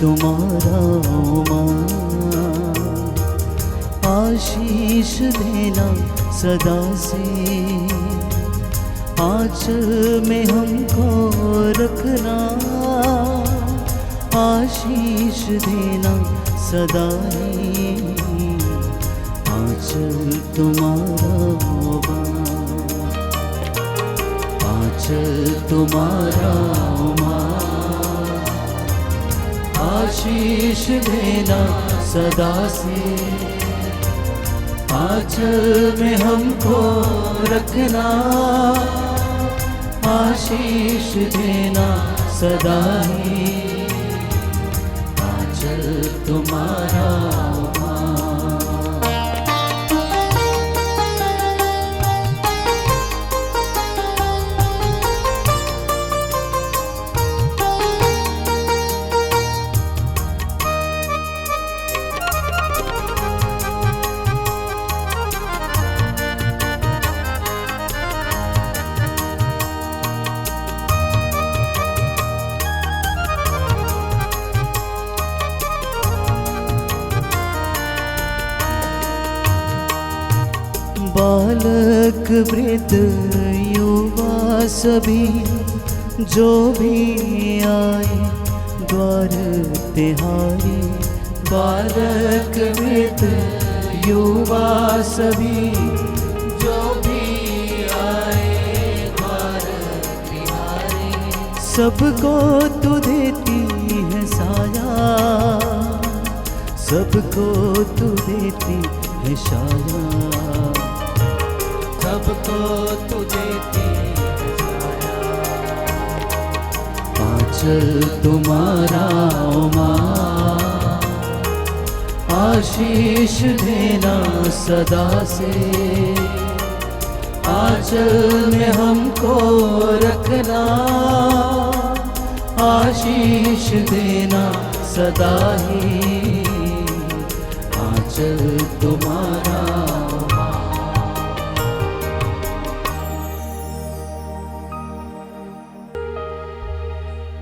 तुम्हारा माँ, आशीष देना सदा से, आंचल में हमको रखना, आशीष देना सदा ही, आंचल तुम्हारा माँ, आंचल तुम्हारा माँ, आशीष देना सदा से, आंचल में हमको रखना, आशीष देना सदा ही, आंचल तुम्हारा बालक वृद्ध युवा सभी जो भी आए द्वार तिहारी, बालक वृद्ध युवा सभी जो भी आए द्वार तिहारी, सबको तू देती है साया, सबको तू देती है साया, सबको तू देती है साया, आंचल तुम्हारा माँ, आशीष देना सदा से, आंचल में हमको रखना, आशीष देना सदा ही, आंचल तुम्हारा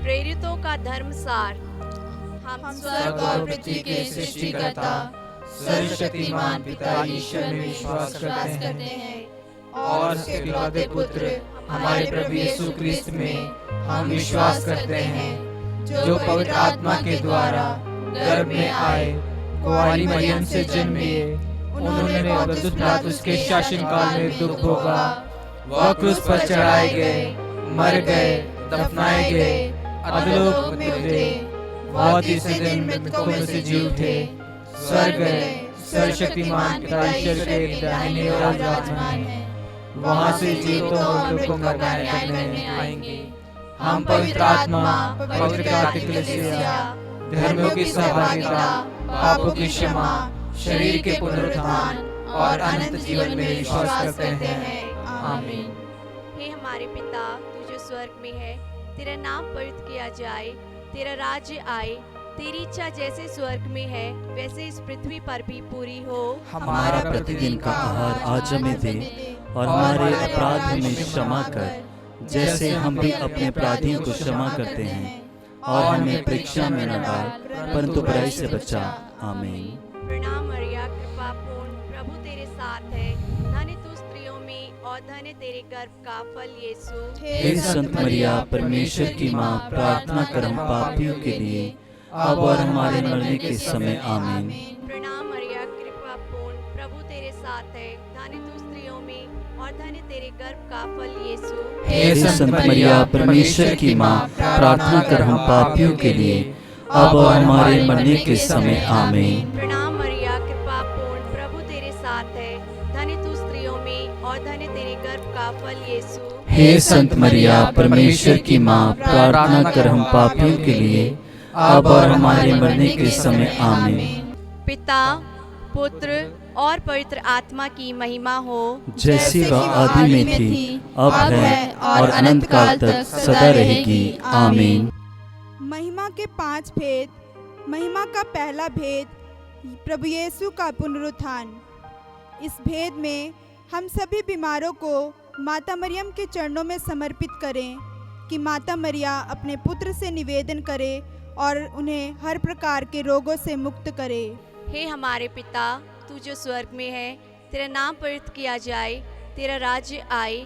प्रेरितों का धर्मसार। हम स्वर्ग और पृथ्वी के सृष्टिकर्ता सर्वशक्तिमान पिता ईश्वर में विश्वास करते हैं और उसके इकलौते पुत्र हमारे प्रभु यीशु क्रिस्त में हम विश्वास करते हैं, जो पवित्र आत्मा के द्वारा गर्भ में आए, कुंवारी मरियम से जन्मे, उन्होंने पौलुस पिलातुस के शासनकाल में दुख भोगा, वह क्रूस पर चढ़ाए गए, मर गए, दफनाए गए, अधोलोक में उतरे, वह तीसरे दिन मृतकों में से जी उठे, स्वर्ग गए, सर्वशक्तिमान पिता ईश्वर के दाहिने ओर विराजमान हैं, वहां से जीवितों और मृतकों को करने आएंगे। हम पवित्र आत्मा, पवित्र कैथोलिक कलीसिया, धर्मों की सहभागिता, पापों की क्षमा, शरीर के पुनरुत्थान और अनंत जीवन में विश्वास करते हैं। आमीन। हे हमारे पिता, तू जो स्वर्ग में है, तेरा नाम पवित्र किया जाए, तेरा राज्य आए, तेरी इच्छा जैसे स्वर्ग में है वैसे इस पृथ्वी पर भी पूरी हो। हमारा प्रतिदिन का आहार आज हमें दे, और हमारे अपराध हमें क्षमा कर, जैसे हम भी अपने अपराधियों को क्षमा करते हैं, और हमें परीक्षा में न डाल, परंतु बुराई से बचा। आमीन। प्रणाम मरिया, कृपा पूर्ण, प्रभु तेरे साथ है, धन्य तू स्त्रियों में और धन्य तेरे गर्भ का फल यीशु। हे संत मरिया, परमेश्वर की माँ, प्रार्थना कर हम पापियों के लिए, अब और हमारे मरने के समय। आमीन। प्रणाम मरिया, कृपा पूर्ण, प्रभु तेरे साथ है, धन्य तू स्त्रियों में और धन्य तेरे गर्भ का फल यीशु। हे संत मरिया, परमेश्वर की माँ, प्रार्थना कर हम पापियों के लिए, अब और हमारे मरने के समय। आमीन। प्रणाम मरिया, कृपा पूर्ण, प्रभु तेरे साथ है, धन्य तू स्त्रियों में और धन्य तेरे गर्भ का फल यीशु। हे संत मरिया, परमेश्वर की माँ, प्रार्थना कर हम पापियों के लिए, अब और हमारे मरने के समय। आमीन। पिता, पुत्र और पवित्र आत्मा की महिमा हो, जैसी वह आदि में थी, अब है और अनंत काल तक सदा रहेगी। आमीन। महिमा के 5 भेद। महिमा का पहला भेद, प्रभु यीशु का पुनरुत्थान। इस भेद में हम सभी बीमारों को माता मरियम के चरणों में समर्पित करें कि माता मरिया अपने पुत्र से निवेदन करे और उन्हें हर प्रकार के रोगों से मुक्त करे। हे हमारे पिता, तू जो स्वर्ग में है, तेरा नाम पवित्र किया जाए, तेरा राज्य आए,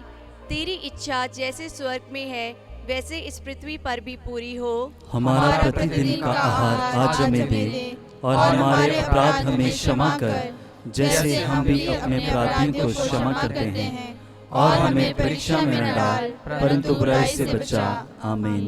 तेरी इच्छा जैसे स्वर्ग में है वैसे इस पृथ्वी पर भी पूरी हो। हमारा प्रतिदिन का आहार आज हमें दे, और हमारे अपराध हमें क्षमा कर, जैसे हम भी अपने अपराधियों को क्षमा करते हैं। और हमें परीक्षा में न डाल, परंतु बुराई से बचा। आमीन।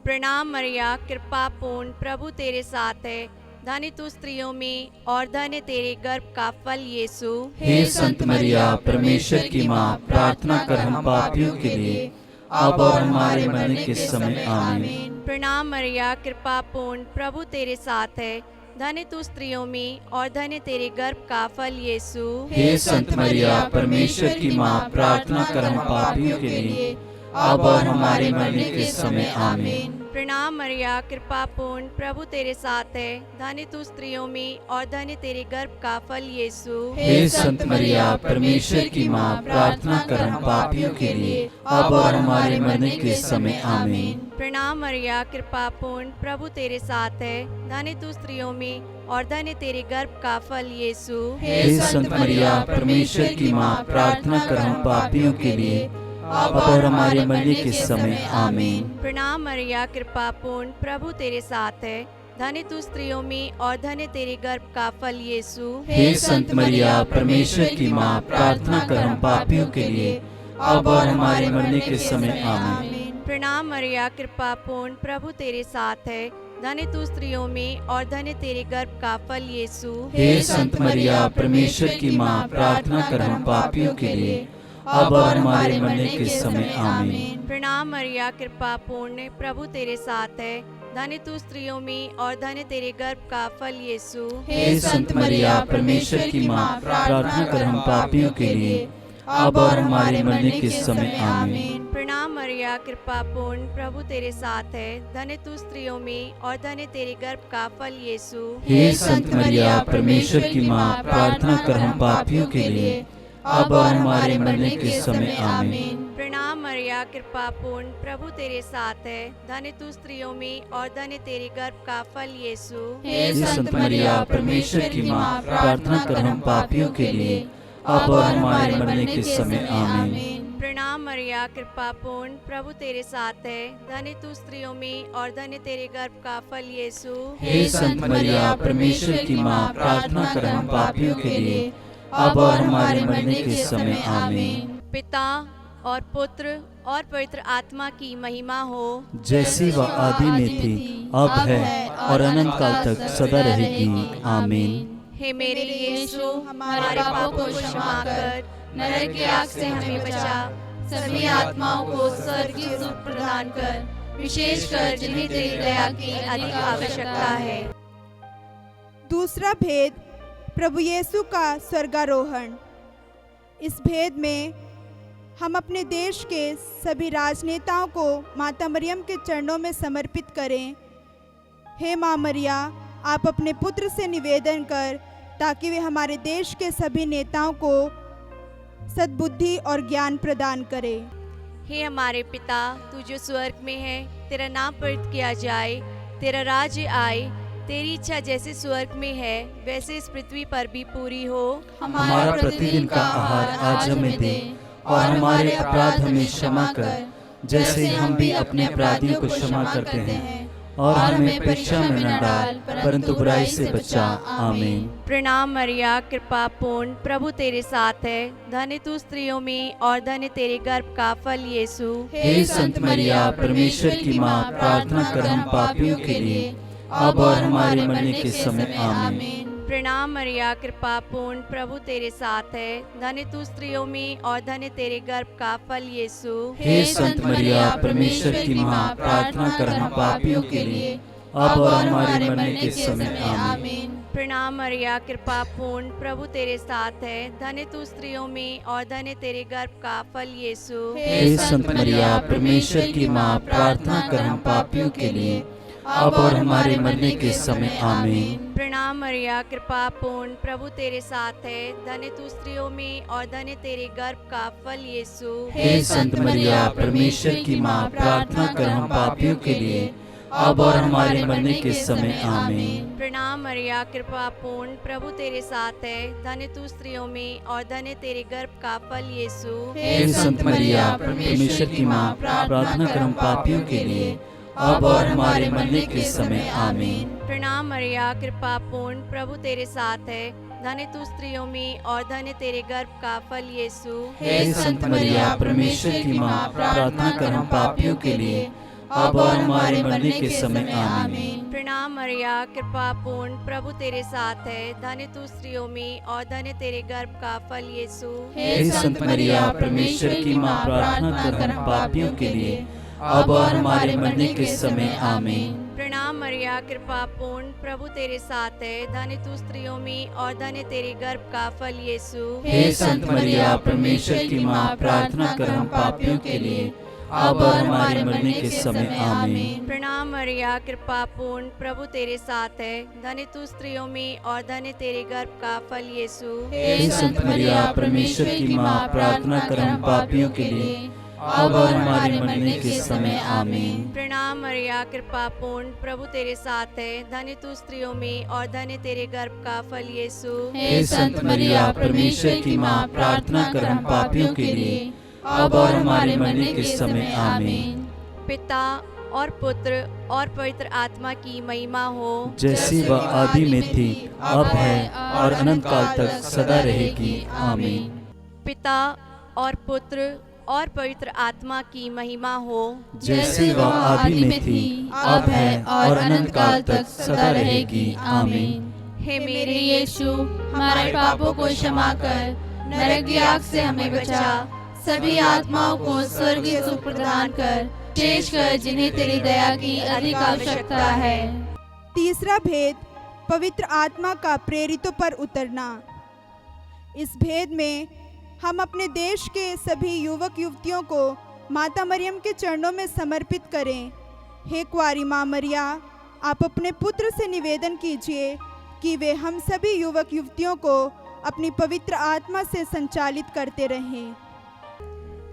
प्रणाम मरिया, कृपा पूर्ण, प्रभु तेरे साथ है, धन्य तू स्त्रियों में और धन्य तेरे गर्भ का फल यीशु। हे संत मरिया, परमेश्वर की माँ, प्रार्थना कर हम पापियों के लिए, अब और हमारे मरने के समय। आमीन। प्रणाम मरिया, कृपा पूर्ण, प्रभु तेरे साथ है, धन्य तू स्त्रियों में और धन्य तेरे गर्भ का फल यीशु। हे संत मरिया, परमेश्वर की माँ, प्रार्थना कर हम पापियों के लिए, अब और हमारे मरने के समय। आमीन। प्रणाम मरिया, कृपा पूर्ण, प्रभु तेरे साथ है, धन्य तू स्त्रियों में और धन्य तेरे गर्भ का फल यीशु। हे संत मरिया, परमेश्वर की माँ, प्रार्थना कर हम पापियों के लिए, अब और हमारे मरने के समय। आमीन। प्रणाम मरिया, कृपा पूर्ण, प्रभु तेरे साथ है, धन्य तू स्त्रियों में और धन्य तेरे गर्भ का फल यीशु। हे संत मरिया, परमेश्वर की माँ, प्रार्थना कर हम पापियों के लिए, अब और हमारे मरने के समय। आमीन। प्रणाम मरिया, कृपा पूर्ण, प्रभु तेरे साथ है, धन्य तू स्त्रियों में और धन्य तेरे गर्भ का फल यीशु। हे संत मरिया, परमेश्वर की माँ, प्रार्थना कर हम पापियों के लिए, अब और हमारे मरने के समय। आमीन। प्रणाम मरिया, कृपा पूर्ण, प्रभु तेरे साथ है, धन्य तू स्त्रियों में और धन्य तेरे गर्भ का फल यीशु। हे संत मरिया, परमेश्वर की माँ, प्रार्थना कर हम पापियों के लिए, अब और हमारे मरने के समय। आमीन। प्रणाम मरिया, कृपा पूर्ण, प्रभु तेरे साथ है, धन्य तू स्त्रियों में और धन्य तेरे गर्भ का फल यीशु। हे संत मरिया, परमेश्वर की माँ, प्रार्थना कर हम पापियों के लिए, अब और हमारे मरने के समय। आमीन। प्रणाम मरिया, कृपा पूर्ण, प्रभु तेरे साथ है, धन्य तू स्त्रियों में और धन्य तेरे गर्भ का फल यीशु। हे संत मरिया, परमेश्वर की माँ, प्रार्थना कर हम पापियों के लिए, अब और हमारे मरने के समय। आमीन। प्रणाम मरिया, कृपा पूर्ण, प्रभु तेरे साथ है, धन्य तू स्त्रियों में और धन्य तेरे गर्भ का फल यीशु। हे संत मरिया, परमेश्वर की माँ, प्रार्थना कर हम पापियों के लिए, अब और हमारे मरने के समय। आमीन। प्रणाम मरिया, कृपा पूर्ण, प्रभु तेरे साथ है, धन्य तू स्त्रियों में और धन्य तेरे गर्भ का फल यीशु। हे संत मरिया, परमेश्वर की माँ, प्रार्थना कर हम पापियों के लिए, अब और हमारे मरने के समय। आमीन। पिता और पुत्र और पवित्र आत्मा की महिमा हो, जैसी वह आदि में थी, अब है और अनंत काल तक सदा रहेगी। आमीन। हे मेरे यीशु, हमारे पापों को क्षमा कर, नरक की आग से हमें बचा, सभी आत्माओं को स्वर्ग की सुख प्रदान कर, विशेषकर जिन्हें तेरी दया की अधिक आवश्यकता है। दूसरा भेद, प्रभु यीशु का स्वर्गारोहण। इस भेद में हम अपने देश के सभी राजनेताओं को माता मरियम के चरणों में समर्पित करें। हे माँ मरिया, आप अपने पुत्र से निवेदन कर ताकि वे हमारे देश के सभी नेताओं को सद्बुद्धि और ज्ञान प्रदान करें। हे हमारे पिता, तू जो स्वर्ग में है, तेरा नाम पवित्र किया जाए, तेरा राज्य आए, तेरी इच्छा जैसे स्वर्ग में है वैसे इस पृथ्वी पर भी पूरी हो। हमारा प्रतिदिन का आहार आज हमें दे, और हमारे अपराध हमें क्षमा कर, जैसे हम भी अपने अपराधियों को क्षमा करते हैं। और हमें परीक्षा में न डाल, परंतु बुराई से बचा। आमीन। प्रणाम मरिया, कृपा पूर्ण, प्रभु तेरे साथ है, धन्य तू स्त्रियों में और धन्य तेरे गर्भ का फल यीशु। हे संत मरिया, परमेश्वर की माँ, प्रार्थना कर हम पापियों के लिए, अब और हमारे मरने के समय। आमीन। प्रणाम मरिया, कृपा पूर्ण, प्रभु तेरे साथ है, धन्य तू स्त्रियों में और धन्य तेरे गर्भ का फल यीशु। हे संत मरिया, परमेश्वर की माँ, प्रार्थना कर हम पापियों के लिए, अब और हमारे मरने के समय। आमीन। प्रणाम मरिया, कृपा पूर्ण, प्रभु तेरे साथ है, धन्य तू स्त्रियों में और धन्य तेरे गर्भ का फल यीशु। हे संत मरिया, परमेश्वर की माँ, प्रार्थना कर हम पापियों के लिए, अब और हमारे मरने के समय। आमीन। प्रणाम मरिया, कृपा पूर्ण, प्रभु तेरे साथ है, धन्य तू स्त्रियों में और धन्य तेरे गर्भ का फल यीशु। हे संत मरिया, परमेश्वर की माँ, प्रार्थना कर हम पापियों के लिए, अब और हमारे मरने के समय आमीन। प्रणाम मरिया, कृपा पूर्ण, प्रभु तेरे साथ है, धन्य तू स्त्रियों में और धन्य तेरे गर्भ का फल यीशु। हे संत मरिया, परमेश्वर की माँ, प्रार्थना कर हम पापियों के लिए, अब और हमारे मरने के समय आमीन। प्रणाम मरिया, कृपा पूर्ण, प्रभु तेरे साथ है, धन्य तू स्त्रियों में और धन्य तेरे गर्भ का फल यीशु। हे संत मरिया, परमेश्वर की माँ, प्रार्थना कर हम पापियों के लिए, अब और हमारे मरने के समय आमीन। प्रणाम मरिया, कृपा पूर्ण, प्रभु तेरे साथ है, धन्य तू स्त्रियों में और धन्य तेरे गर्भ का फल यीशु। हे संत मरिया, परमेश्वर की माँ, प्रार्थना कर हम पापियों के लिए, अब और हमारे मरने के समय आमीन। प्रणाम मरिया, कृपा पूर्ण, प्रभु तेरे साथ है, धन्य तू स्त्रियों में और धन्य तेरे गर्भ का फल यीशु। हे संत मरिया, परमेश्वर की माँ, प्रार्थना कर हम पापियों के लिए, अब और हमारे मरने के समय आमीन। प्रणाम मरिया, कृपा पूर्ण, प्रभु तेरे साथ है, धन्य तू स्त्रियों में और धन्य तेरे गर्भ का फल यीशु। हे संत मरिया, परमेश्वर की माँ, प्रार्थना कर हम पापियों के लिए, अब और हमारे मरने के समय आमीन। प्रणाम मरिया, कृपा पूर्ण, प्रभु तेरे साथ है, धन्य तू स्त्रियों में और धन्य तेरे गर्भ का फल यीशु। हे संत मरिया, परमेश्वर की माँ, प्रार्थना कर हम पापियों के लिए, अब और हमारे मरने के समय आमीन। पिता और पुत्र और पवित्र आत्मा की महिमा हो, जैसी वह आदि में थी, अब है और अनंत काल तक सदा रहेगी आमीन। पिता और पुत्र और पवित्र आत्मा की महिमा हो, जैसी वह आदि में थी, अब है और अनंत काल तक सदा रहेगी आमीन। हे मेरे यीशु, हमारे पापों को क्षमा कर, नरक की आग से हमें बचा, सभी आत्माओं को स्वर्गीय सुख प्रदान कर, विशेष कर जिन्हें तेरी दया की अधिक आवश्यकता है। तीसरा भेद, पवित्र आत्मा का प्रेरितों पर उतरना। इस भेद में हम अपने देश के सभी युवक युवतियों को माता मरियम के चरणों में समर्पित करें। हे कुंवारी माँ मरिया, आप अपने पुत्र से निवेदन कीजिए कि वे हम सभी युवक युवतियों को अपनी पवित्र आत्मा से संचालित करते रहें।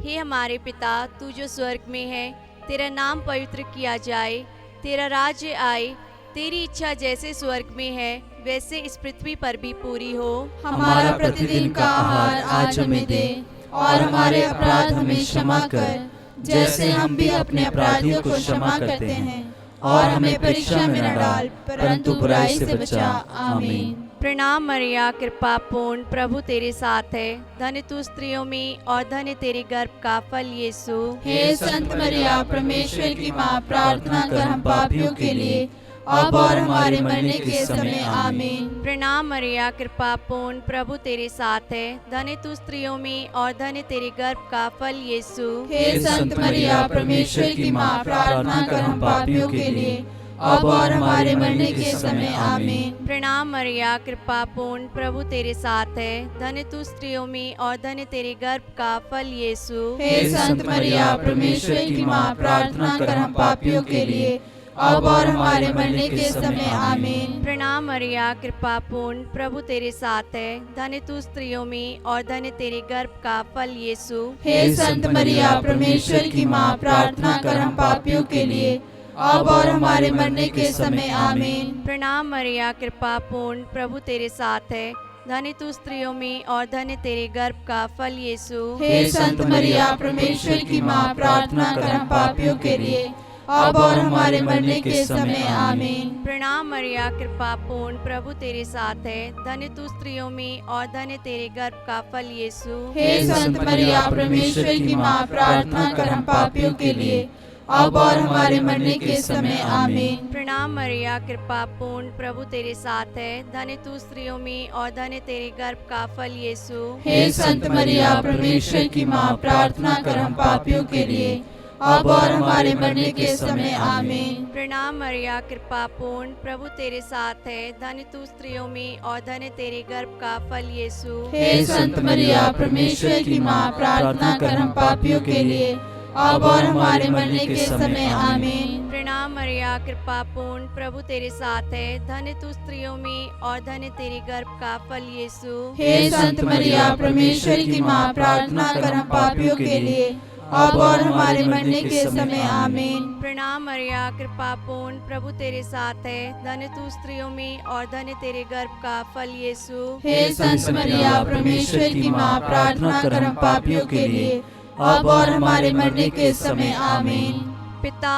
हे हमारे पिता, तू जो स्वर्ग में है, तेरा नाम पवित्र किया जाए, तेरा राज्य आए, तेरी इच्छा जैसे स्वर्ग में है वैसे इस पृथ्वी पर भी पूरी हो। हमारा प्रतिदिन का आहार आज हमें दे, और हमारे अपराध हमें क्षमा कर, जैसे हम भी अपने अपराधियों को क्षमा करते हैं, और हमें परीक्षा में न डाल, परंतु बुराई से बचा आमीन। प्रणाम मरिया, कृपा पूर्ण, प्रभु तेरे साथ है, धन्य तू स्त्रियों में और धन्य तेरे गर्भ का फल यीशु। हे संत मरिया, परमेश्वर की माँ, प्रार्थना कर हम पापियों के लिए, अब और हमारे मरने के समय आमीन। प्रणाम मरिया, कृपा पूर्ण, प्रभु तेरे साथ है, धन्य तू स्त्रियों में और धन्य तेरे गर्भ का फल यीशु। हे संत मरिया, परमेश्वर की माँ, प्रार्थना कर हम पापियों के लिए, अब और हमारे मरने के समय आमीन। प्रणाम मरिया, कृपा पूर्ण, प्रभु तेरे साथ है, धन्य तू स्त्रियों में और धन्य तेरे गर्भ का फल यीशु। हे संत मरिया, परमेश्वर की माँ, प्रार्थना कर हम पापियों के लिए, अब और हमारे मरने के समय आमीन। प्रणाम मरिया, कृपा पूर्ण, प्रभु तेरे साथ है, धन्य तू स्त्रियों में और धन्य तेरे गर्भ का फल यीशु। हे संत मरिया, परमेश्वर की माँ, प्रार्थना कर हम पापियों के लिए, अब और हमारे मरने के समय आमीन। प्रणाम मरिया, कृपा पूर्ण, प्रभु तेरे साथ है, धन्य तू स्त्रियों में और धन्य तेरे गर्भ का फल यीशु। हे संत मरिया, परमेश्वर की माँ, प्रार्थना कर हम पापियों के लिए, अब और हमारे मरने के समय आमीन। प्रणाम मरिया, कृपा पूर्ण, प्रभु तेरे साथ है, धन्य तू स्त्रियों में और धन्य तेरे गर्भ का फल यीशु। हे संत मरिया, परमेश्वर की माँ, प्रार्थना कर हम पापियों के लिए, अब और हमारे मरने के समय आमीन। प्रणाम मरिया, कृपा पूर्ण, प्रभु तेरे साथ है, धन्य तू स्त्रियों में और धन्य तेरे गर्भ का फल यीशु। हे संत मरिया, परमेश्वर की माँ, प्रार्थना कर हम पापियों के लिए, अब और हमारे मरने के समय आमीन। प्रणाम मरिया, कृपा पूर्ण, प्रभु तेरे साथ है, धन्य तू स्त्रियों में और धन्य तेरे गर्भ का फल यीशु। हे संत मरिया, परमेश्वर की माँ, प्रार्थना कर हम पापियों के लिए, अब और हमारे मरने के समय आमीन। प्रणाम मरिया, कृपा पूर्ण, प्रभु तेरे साथ है, धन्य तू स्त्रियों में और धन्य तेरे गर्भ का फल यीशु। हे संत मरिया, परमेश्वर की माँ, प्रार्थना कर हम पापियों के लिए, अब और हमारे मरने के समय आमीन। प्रणाम मरिया, कृपा पूर्ण, प्रभु तेरे साथ है। धन्य तू स्त्रियों में और धन्य तेरे गर्भ का फल यीशु। हे संत मरिया, परमेश्वर की माँ, प्रार्थना कर हम पापियों के लिए, अब और हमारे मरने के समय आमीन। पिता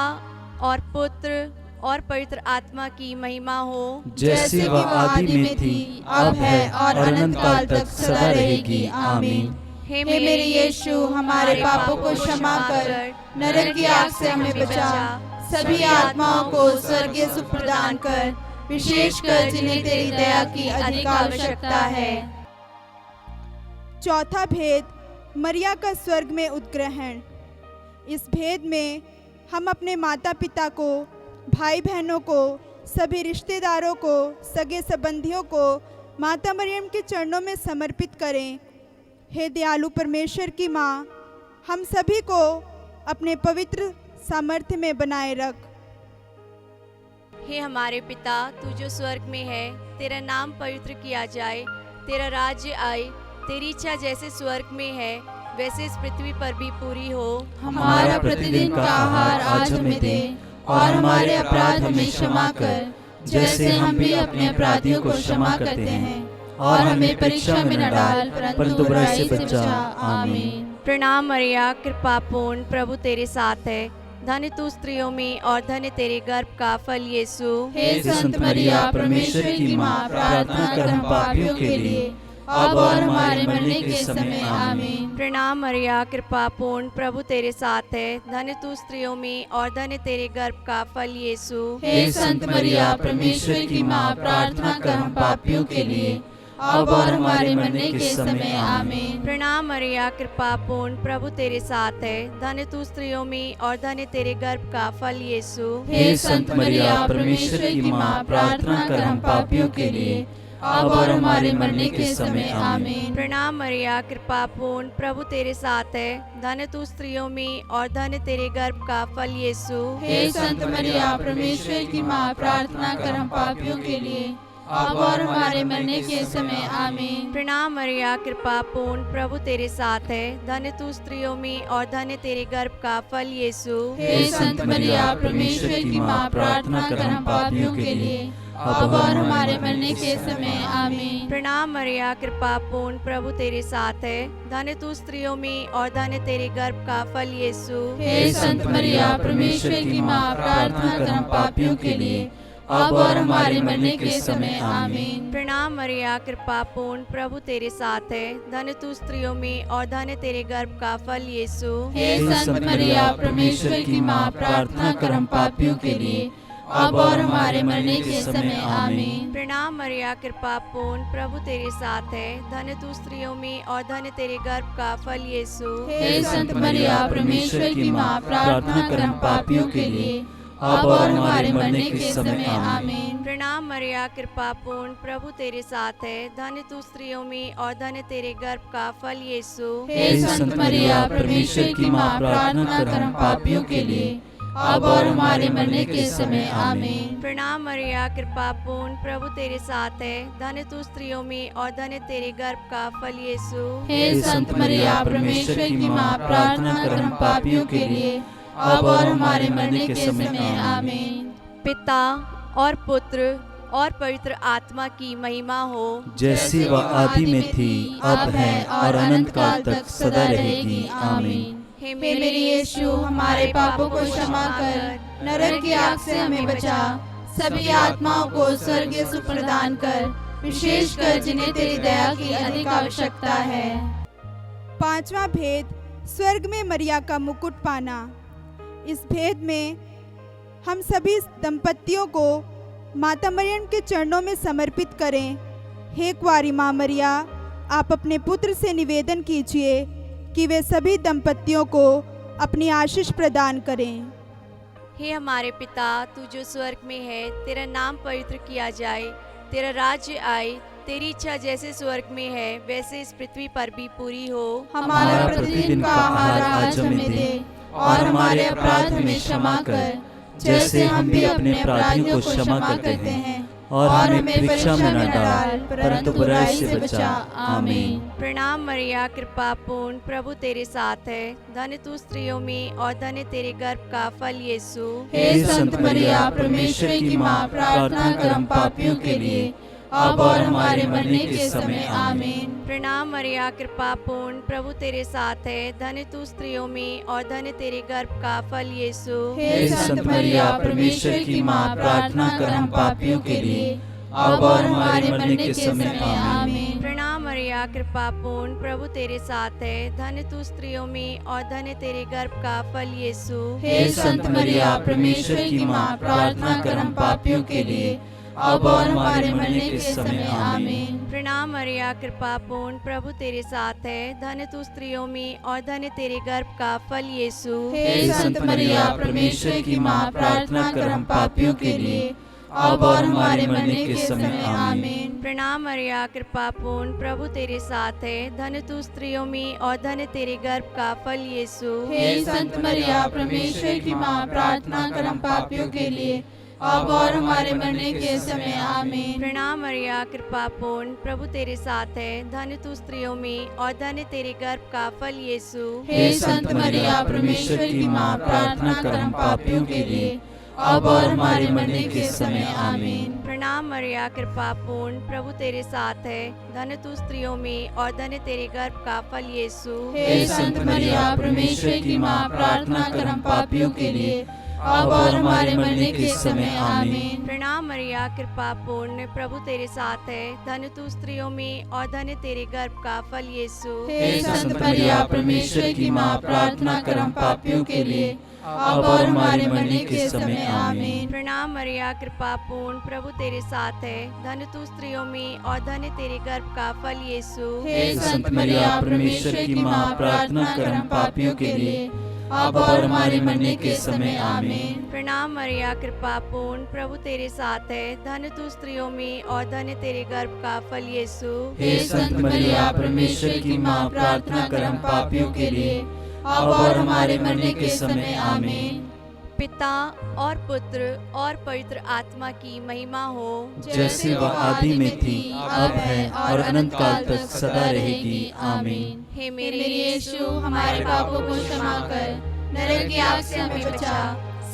और पुत्र और पवित्र आत्मा की महिमा हो, जैसे वह आदि में थी, अब है और अनंत काल तक सदा रहेगी। आमीन। हे मेरे यीशु, हमारे पापों को क्षमा कर, नरक की आग से हमें बचा, सभी आत्माओं को स्वर्गीय सुख प्रदान कर, विशेषकर जिन्हें तेरी दया की अधिक आवश्यकता है। चौथा भेद, मरिया का स्वर्ग में उत्ग्रहण। इस भेद में हम अपने माता पिता को, भाई बहनों को, सभी रिश्तेदारों को, सगे संबंधियों को माता मरियम के चरणों में समर्पित करें। हे दयालु परमेश्वर की माँ, हम सभी को अपने पवित्र सामर्थ्य में बनाए रख। हे हमारे पिता, तू जो स्वर्ग में है, तेरा नाम पवित्र किया जाए, तेरा राज्य आए, तेरी इच्छा जैसे स्वर्ग में है वैसे इस पृथ्वी पर भी पूरी हो। हमारा प्रतिदिन का आहार आज हमें दे, और हमारे अपराध हमें क्षमा कर, जैसे हम भी अपने अपराधियों को क्षमा करते हैं, और हमें परीक्षा में न डाल, परंतु बुराई से बचा। आमीन। प्रणाम मरिया, कृपा पूर्ण, प्रभु तेरे साथ है। धन्य तू स्त्रियों में और धन्य तेरे गर्भ का फल यीशु। हे संत मरिया, परमेश्वर की माँ, प्रार्थना कर हम पापियों के लिए, अब और हमारे मरने के समय आमीन। प्रणाम मरिया, कृपा पूर्ण, प्रभु तेरे साथ है। धन्य तू स्त्रियों में और धन्य तेरे गर्भ का फल यीशु। हे संत मरिया, परमेश्वर की माँ, प्रार्थना कर हम पापियों के लिए, अब और हमारे मरने के समय आमीन। प्रणाम मरिया, कृपा पूर्ण, प्रभु तेरे साथ है। धन्य तू स्त्रियों में और धन्य तेरे गर्भ का फल यीशु। हे संत मरिया, परमेश्वर की माँ, प्रार्थना कर हम पापियों के लिए, अब और हमारे मरने के समय आमीन। प्रणाम मरिया, कृपा पूर्ण, प्रभु तेरे साथ है। धन्य तू स्त्रियों में और धन्य तेरे गर्भ का फल यीशु। हे संत मरिया, परमेश्वर की माँ, प्रार्थना कर हम पापियों के लिए, अब और हमारे मरने के समय आमीन। प्रणाम मरिया, कृपा पूर्ण, प्रभु तेरे साथ है। धन्य तू स्त्रियों में और धन्य तेरे गर्भ का फल यीशु। हे संत मरिया, परमेश्वर की माँ, प्रार्थना कर हम पापियों के लिए, अब और हमारे मरने के समय आमीन। प्रणाम मरिया, कृपा पूर्ण, प्रभु तेरे साथ है। धन्य तू स्त्रियों में और धन्य तेरे गर्भ का फल यीशु। हे संत मरिया, परमेश्वर की माँ, प्रार्थना कर हम पापियों के लिए, अब और हमारे मरने के समय आमीन। प्रणाम मरिया, कृपा पूर्ण, प्रभु तेरे साथ है। धन्य तू स्त्रियों में और धन्य तेरे गर्भ का फल यीशु। हे संत मरिया, परमेश्वर की माँ, प्रार्थना कर हम पापियों के लिए, अब और हमारे मरने के समय आमीन। प्रणाम मरिया, कृपा पूर्ण, प्रभु तेरे साथ है। धन्य तू स्त्रियों में और धन्य तेरे गर्भ का फल यीशु। हे संत मरिया, परमेश्वर की माँ, प्रार्थना कर हम पापियों के लिए, अब और हमारे मरने के समय आमीन। प्रणाम मरिया, कृपा पूर्ण, प्रभु तेरे साथ है। धन्य तू स्त्रियों में और धन्य तेरे गर्भ का फल यीशु। हे संत मरिया, परमेश्वर की माँ, प्रार्थना कर हम पापियों के लिए, अब और हमारे मरने के समय आमीन। प्रणाम मरिया, कृपा पूर्ण, प्रभु तेरे साथ है। धन्य तू स्त्रियों में और धन्य तेरे गर्भ का फल यीशु। हे संत मरिया, परमेश्वर की माँ, प्रार्थना कर हम पापियों के लिए, अब और हमारे मरने के समय आमीन। पिता और पुत्र और पवित्र आत्मा की महिमा हो, जैसी वह आदि में थी, अब है और अनंत काल तक सदा रहेगी। आमीन। हे मेरे यीशु, हमारे पापों को क्षमा कर, नरक की आग से हमें बचा, सभी आत्माओं को स्वर्गीय सुख प्रदान कर, विशेषकर जिन्हें तेरी दया की अधिक आवश्यकता है। पांचवा भेद, स्वर्ग में मरिया का मुकुट पाना। इस भेद में हम सभी दंपतियों को माता मरियम के चरणों में समर्पित करें। हे कुंवारी माँ मरिया, आप अपने पुत्र से निवेदन कीजिए कि वे सभी दंपतियों को अपनी आशीष प्रदान करें। हे हमारे पिता, तू जो स्वर्ग में है, तेरा नाम पवित्र किया जाए, तेरा राज्य आए, तेरी इच्छा जैसे स्वर्ग में है वैसे इस पृथ्वी पर भी पूरी हो। हमारा प्रतिदिन का आहार आज हमें दे, और हमारे अपराध हमें क्षमा कर, जैसे हम भी अपने अपराधियों को क्षमा करते हैं, और हमें परीक्षा में न डाल, परंतु बुराई से बचा। आमीन। प्रणाम मरिया, कृपा पूर्ण, प्रभु तेरे साथ है। धन्य तू स्त्रियों में और धन्य तेरे गर्भ का फल यीशु। हे संत मरिया, परमेश्वर की माँ, प्रार्थना कर हम पापियों के लिए, अब और हमारे मरने के समय। आमीन। प्रणाम मरिया, कृपा पूर्ण, प्रभु तेरे साथ है। धन्य तू स्त्रियों में और धन्य तेरे गर्भ का फल यीशु। हे संत मरिया, परमेश्वर की माँ, प्रार्थना कर हम पापियों के लिए, अब और हमारे मरने के समय। आमीन। प्रणाम मरिया, कृपा पूर्ण, प्रभु तेरे साथ है। धन्य तू स्त्रियों में और धन्य तेरे गर्भ का फल यीशु। हे संत मरिया, परमेश्वर की माँ, प्रार्थना कर हम पापियों के लिए, अब और हमारे मरने के समय। आमीन। प्रणाम मरिया, कृपा पूर्ण, प्रभु तेरे साथ है। धन्य तू स्त्रियों में और धन्य तेरे गर्भ का फल यीशु। हे संत मरिया, परमेश्वर की माँ, प्रार्थना कर हम पापियों के लिए, अब और हमारे मरने के समय। आमीन। प्रणाम मरिया, कृपा पूर्ण, प्रभु तेरे साथ है। धन्य तू स्त्रियों में और धन्य तेरे गर्भ का फल यीशु। हे संत मरिया, परमेश्वर की माँ, प्रार्थना कर हम पापियों के लिए, अब और हमारे मरने के समय। आमीन। प्रणाम मरिया, कृपा पूर्ण, प्रभु तेरे साथ है। धन्य तू स्त्रियों में और धन्य तेरे गर्भ का फल यीशु। हे संत मरिया, परमेश्वर की माँ, प्रार्थना कर हम पापियों के लिए, अब और हमारे मरने के समय। आमीन। प्रणाम मरिया, कृपा पूर्ण, प्रभु तेरे साथ है। धन्य तू स्त्रियों में और धन्य तेरे गर्भ का फल यीशु। हे संत मरिया, परमेश्वर की माँ, प्रार्थना कर हम पापियों के लिए, अब और हमारे मरने के समय। आमीन। प्रणाम मरिया, कृपा पूर्ण, प्रभु तेरे साथ है। धन्य तू स्त्रियों में और धन्य तेरे गर्भ का फल यीशु। हे संत मरिया, परमेश्वर की माँ, प्रार्थना कर हम पापियों के लिए, अब और हमारे मरने के समय। आमीन। प्रणाम मरिया, कृपा पूर्ण, प्रभु तेरे साथ है। धन्य तू स्त्रियों में और धन्य तेरे गर्भ का फल यीशु। हे संत मरिया, परमेश्वर की माँ, प्रार्थना कर हम पापियों के लिए, अब और हमारे मरने के समय। आमीन। प्रणाम मरिया, कृपा पूर्ण, प्रभु तेरे साथ है। धन्य तू स्त्रियों में और धन्य तेरे गर्भ का फल यीशु। हे संत मरिया, परमेश्वर की माँ, प्रार्थना कर हम पापियों के लिए, अब और हमारे मरने के समय। आमीन। पिता और पुत्र और पवित्र आत्मा की महिमा हो, जैसे वह आदि में थी, अब है और अनंत काल तक सदा रहेगी। आमीन। हे मेरे यीशु, हमारे पापों को क्षमा कर, नरक की आग से हमें बचा,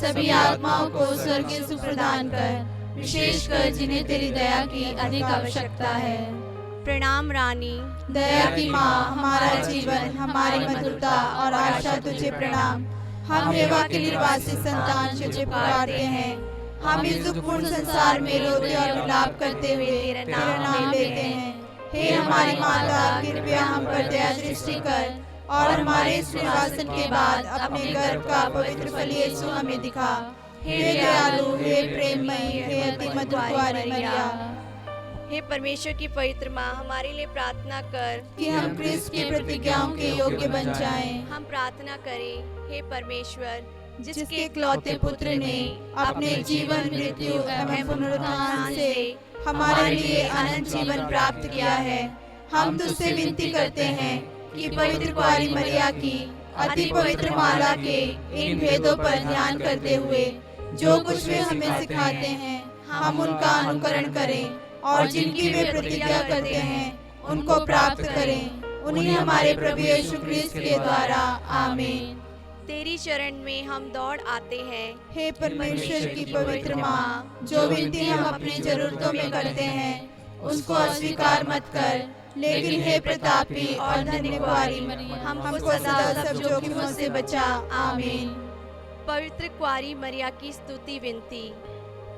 सभी आत्माओं को स्वर्ग की सुख प्रदान कर, विशेषकर जिन्हें तेरी दया की अधिक आवश्यकता है। प्रणाम रानी, दया की माँ, हमारा जीवन, हमारी मधुरता और आशा तुझे प्रणाम। हम हेवा के निर्वासी संतान तुझे पुकारते हैं। हम इस दुखपूर्ण संसार में रोते और विलाप करते हुए तेरा नाम लेते हैं। हे हमारी माता, कृपया हम पर दया दृष्टि कर और हमारे इस निर्वासन के बाद अपने गर्भ का पवित्र फल यीशु हमें दिखा। हे दयालु, हे प्रेममयी, हे अति मधुर कुंवारी मरिया, हे परमेश्वर की पवित्र माँ, हमारे लिए प्रार्थना कर कि हम क्रिस्त की प्रतिज्ञाओं के योग्य बन जाएं। हम प्रार्थना करें। हे परमेश्वर, जिसके इकलौते पुत्र ने अपने जीवन, मृत्यु एवं पुनरुत्थान से हमारे लिए अनंत जीवन प्राप्त किया है, हम तुझसे विनती करते हैं कि पवित्र कुंवारी मरिया की अति पवित्र माला के इन भेदों पर ध्यान करते हुए जो कुछ वे हमें सिखाते हैं, हम उनका अनुकरण करें और जिनकी वे प्रतिज्ञा करते हैं उनको प्राप्त करें। उन्हें हमारे प्रभु यीशु क्रिस्त के द्वारा। आमीन। तेरी शरण में हम दौड़ आते हैं। हे परमेश्वर की पवित्र माँ, जो विनती हम अपनी जरूरतों में करते हैं उसको अस्वीकार मत कर, लेकिन हे प्रतापी और धन्य कुंवारी मरिया, हमको सदा सब जोखिमों से बचा। आमीन। पवित्र कुंवारी मरिया की स्तुति विनती।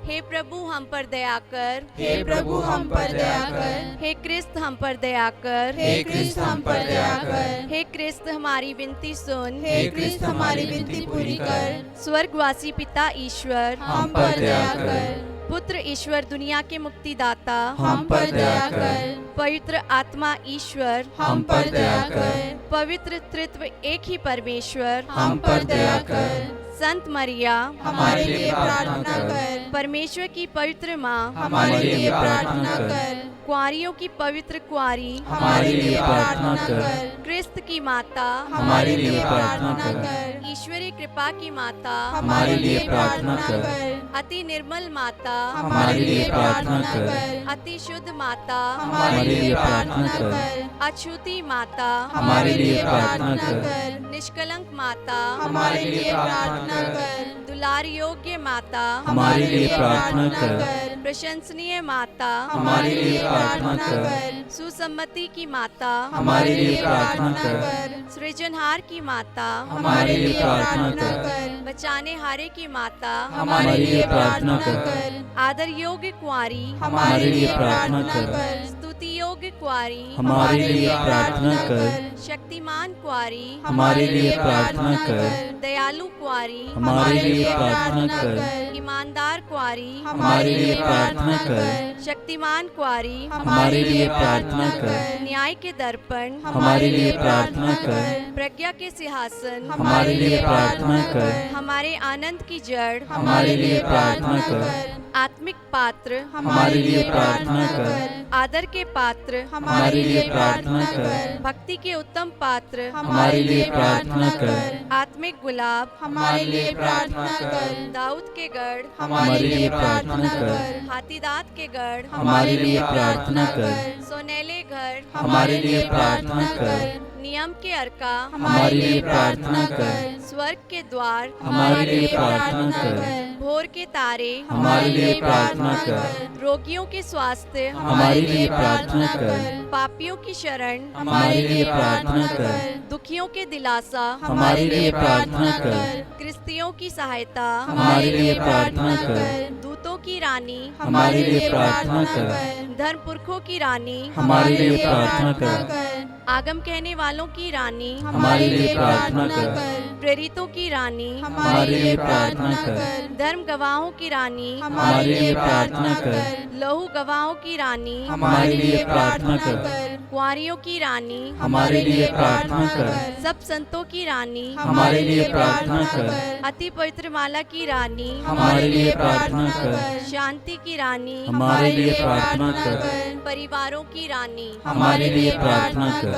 हे प्रभु हम पर दया कर, हे प्रभु हम पर दया कर, हे क्रिस्त हम पर दया कर, हे क्रिस्त हम पर दया कर, हे क्रिस्त हमारी विनती सुन, हे क्रिस्त हमारी विनती पूरी कर। स्वर्गवासी पिता ईश्वर हम पर दया कर, पुत्र ईश्वर दुनिया के मुक्तिदाता हम पर दया कर, पवित्र आत्मा ईश्वर हम पर दया कर, पवित्र त्रित्व एक ही परमेश्वर हम पर दया कर, संत मरिया हमारे लिए प्रार्थना कर। परमेश्वर की पवित्र माँ हमारे लिए प्रार्थना कर। कुंवारियों की पवित्र कुंवारी हमारे लिए प्रार्थना कर। क्रिस्त की माता हमारे लिए प्रार्थना कर। ईश्वरीय कृपा की माता हमारे लिए प्रार्थना कर। अति निर्मल माता हमारे लिए प्रार्थना कर। अति शुद्ध माता हमारे लिए प्रार्थना कर। अछूती माता हमारे लिए प्रार्थना कर। निष्कलंक माता हमारे लिए प्रार्थना कर। दुलार योग्य माता हमारे लिए प्रार्थना कर। प्रशंसनीय माता हमारे लिए प्रार्थना कर। सुसम्मति की माता हमारे लिए प्रार्थना कर। सृजनहार की माता हमारे लिए प्रार्थना कर। बचाने हारे की माता हमारे लिए प्रार्थना कर। आदर योग्य कुंवारी हमारे लिए प्रार्थना कर। स्तुति योग्य कुंवारी हमारे लिए प्रार्थना कर। शक्तिमान कुंवारी हमारे लिए प्रार्थना कर। दयालु कुंवारी हमारे लिए प्रार्थना कर। ईमानदार कुंवारी हमारे लिए प्रार्थना कर। शक्तिमान कुंवारी हमारे लिए प्रार्थना कर। न्याय के दर्पण हमारे लिए प्रार्थना कर। प्रज्ञा के सिंहासन हमारे लिए प्रार्थना कर। हमारे आनंद की जड़ हमारे लिए प्रार्थना कर। आत्मिक पात्र हमारे लिए प्रार्थना कर। आदर के पात्र हमारे लिए प्रार्थना कर। भक्ति के उत्तम पात्र हमारे लिए प्रार्थना कर। आत्मिक गुलाब हमारे लिए प्रार्थना कर। दाऊद के गढ़ हमारे लिए प्रार्थना कर। हाथीदांत के गढ़ हमारे लिए प्रार्थना कर। सोनेले घर हमारे लिए प्रार्थना कर। नियम के अर्का हमारे लिए प्रार्थना कर। स्वर्ग के द्वार हमारे लिए प्रार्थना कर। भोर के तारे हमारे लिए प्रार्थना कर। रोगियों के स्वास्थ्य हमारे लिए प्रार्थना कर। पापियों की शरण हमारे लिए प्रार्थना कर। दुखियों के दिलासा हमारे लिए प्रार्थना कर। क्रिस्तियों की सहायता हमारे लिए प्रार्थना कर। दूतों की रानी हमारे लिए प्रार्थना कर। धर्म पुरखों की रानी हमारे लिए प्रार्थना कर। आगम कहने वालों की रानी हमारे लिए प्रार्थना कर। प्रेरितों की रानी हमारे लिए प्रार्थना कर। धर्म गवाहों की रानी हमारे लिए प्रार्थना कर। लहू गवाहों की रानी हमारे लिए प्रार्थना कर। कुंवारियों की रानी हमारे लिए प्रार्थना कर। सब संतों की रानी हमारे लिए प्रार्थना कर। अति पवित्र माला की रानी हमारे लिए प्रार्थना कर। शांति की रानी हमारे लिए प्रार्थना कर। परिवारों की रानी हमारे लिए प्रार्थना कर।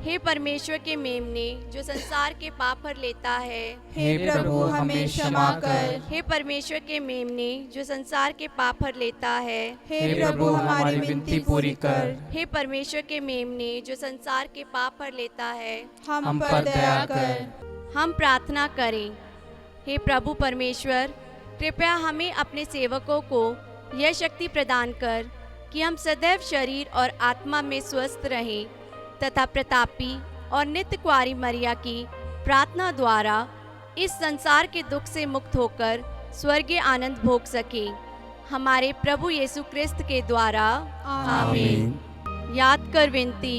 हे परमेश्वर के मेमने जो संसार के पाप हर लेता है, हे प्रभु हमें क्षमा कर। हे परमेश्वर के मेमने जो संसार के पाप हर लेता है, हे प्रभु हमारी विनती पूरी कर। हे परमेश्वर के मेमने जो संसार के पाप हर लेता है, हम पर दया कर। हम प्रार्थना करें। हे प्रभु परमेश्वर, कृपया हमें अपने सेवकों को यह शक्ति प्रदान कर कि हम सदैव शरीर और आत्मा में स्वस्थ रहें तथा प्रतापी और नित्य कुंवारी मरिया की प्रार्थना द्वारा इस संसार के दुख से मुक्त होकर स्वर्गीय आनंद भोग सके। हमारे प्रभु यीशु क्रिस्त के द्वारा आमीन। याद कर विनती।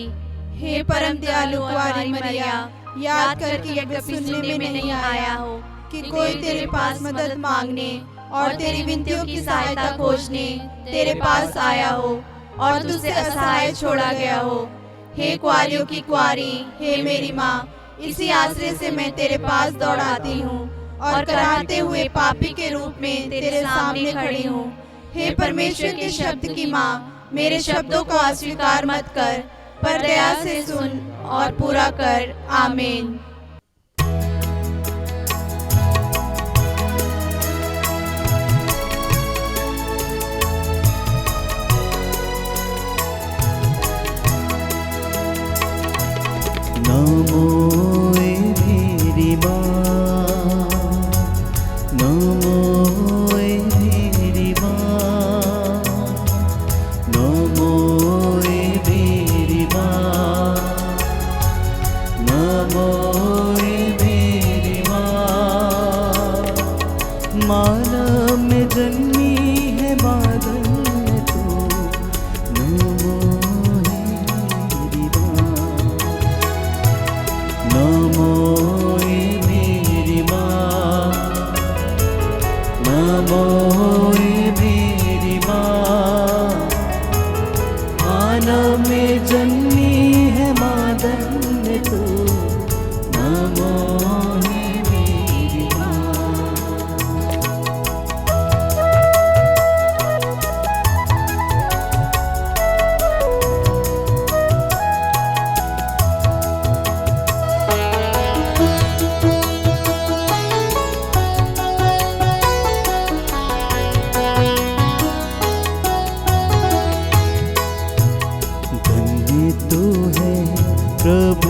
हे परम दयालु कुंवारी मरिया, याद कर कि यह कभी सुनने में नहीं आया हो कि कोई तेरे पास मदद मांगने और तेरी विनतियों की सहायता खोजने तेरे पास आया हो और तुझसे असहाय छोड़ा गया हो। हे कुंवारियों की कुंवारी, हे मेरी माँ, इसी आश्रय से मैं तेरे पास दौड़ाती हूँ और कराहते हुए पापी के रूप में तेरे सामने खड़ी हूँ। हे परमेश्वर के शब्द की माँ, मेरे शब्दों को अस्वीकार मत कर, पर दया से सुन और पूरा कर। आमीन। नमो मेरी माँ, नमो मेरी माँ, नमो मेरी माँ, नमो मेरी माँ। मानव में जन्मी है बादल में तू, नमो मेरी माँ,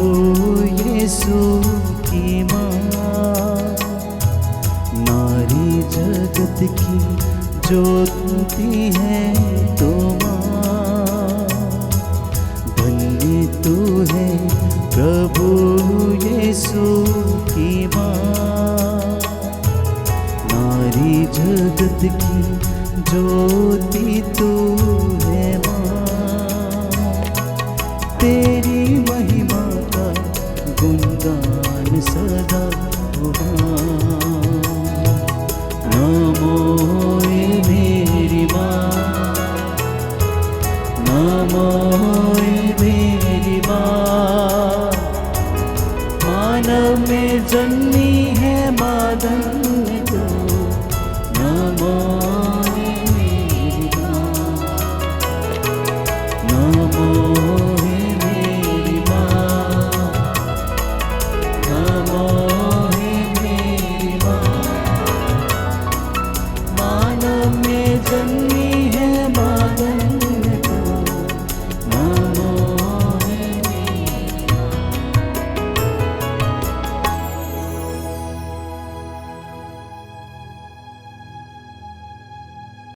यीशु की माँ, नारी जगत की ज्योति है तो माँ, धन्य तू है प्रभु यीशु की माँ, नारी जगत की ज्योति तू है माँ, तेरी महिमा का गुणगान सदा होगा। नमो मेरी माँ, नमो मेरी माँ, मानव में जन्मी है माँ धन्य